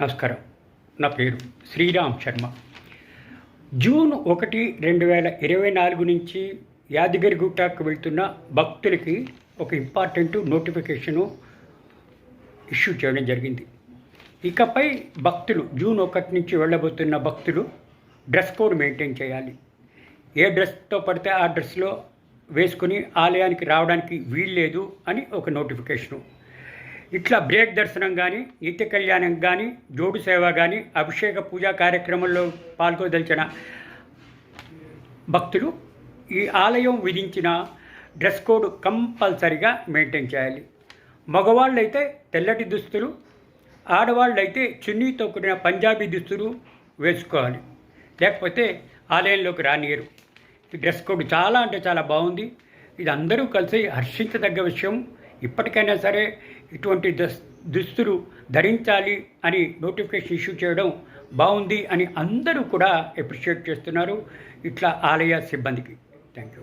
నమస్కారం. నా పేరు శ్రీరామ్ శర్మ. జూన్ 1, 2024 నుంచి యాదగిరిగుట్టకు వెళ్తున్న భక్తులకి ఒక ఇంపార్టెంట్ నోటిఫికేషను ఇష్యూ చేయడం జరిగింది. ఇకపై భక్తులు జూన్ 1 నుంచి వెళ్ళబోతున్న భక్తులు డ్రెస్ కోడ్ మెయింటైన్ చేయాలి. ఏ డ్రెస్తో పడితే ఆ డ్రెస్లో వేసుకుని ఆలయానికి రావడానికి వీల్లేదు అని ఒక నోటిఫికేషను. ఇట్లా బ్రేక్ దర్శనం కానీ, నిత్య కళ్యాణం కానీ, జోడు సేవ కానీ, అభిషేక పూజా కార్యక్రమంలో పాల్గొదలిచిన భక్తులు ఈ ఆలయం విధించిన డ్రెస్ కోడ్ కంపల్సరిగా మెయింటైన్ చేయాలి. మగవాళ్ళైతే తెల్లటి దుస్తులు, ఆడవాళ్ళైతే చున్నీతో కూడిన పంజాబీ దుస్తులు వేసుకోవాలి, లేకపోతే ఆలయంలోకి రానియరు. ఈ డ్రెస్ కోడ్ చాలా అంటే చాలా బాగుంది. ఇది అందరూ కలిసి హర్షించదగ్గ విషయం. ఇప్పటికైనా సరే ఇటువంటి దుస్తులు ధరించాలి అని నోటిఫికేషన్ ఇష్యూ చేయడం బాగుంది అని అందరూ కూడా అప్రిషియేట్ చేస్తున్నారు, ఇట్లా ఆలయ సిబ్బందికి. Thank you.